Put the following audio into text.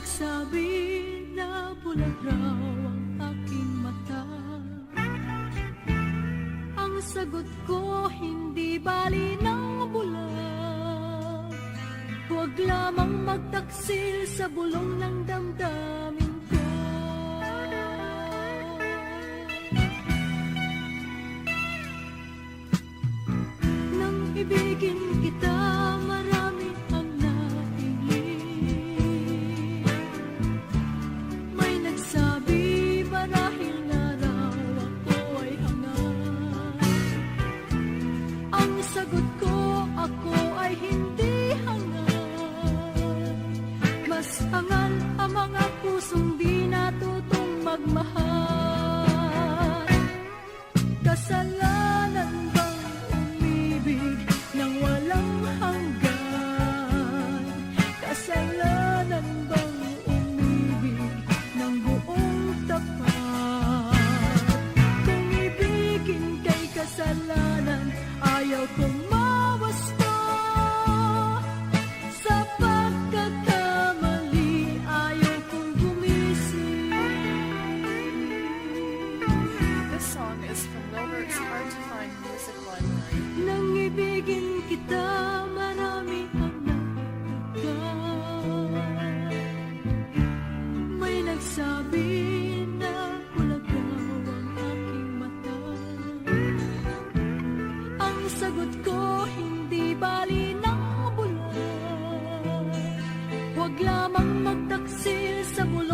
nagsabi na bulag raw ang aking mata. Ang sagot ko, hindi bali ng bulag. Huwag lamang magtaksil sa bulong ng damdamin ko. Nang ibigin kita, marami ang nahiling. May nagsabi marahil na raw ako ay hangal. Ang sagot ko, ako ay hindi hangal. Mas hangal ang mga pusong di natutong magmahal. Kasalanan bang umibig nang walang hanggan? Kasalanan bang umibig ng buong tapat? Kung ibigin kay kasalanan, ayaw kong mawasto. Sa pagkakamali, ayaw kong gumising. This song is from Wilbert's Hard to Find Music Library. Nang ibigin kita, marami ang nagtagal. May nagsabi na bulag raw ang aking mata. Ang sagot ko, hindi bali ng bulag. Huwag lamang magtaksil sa bulag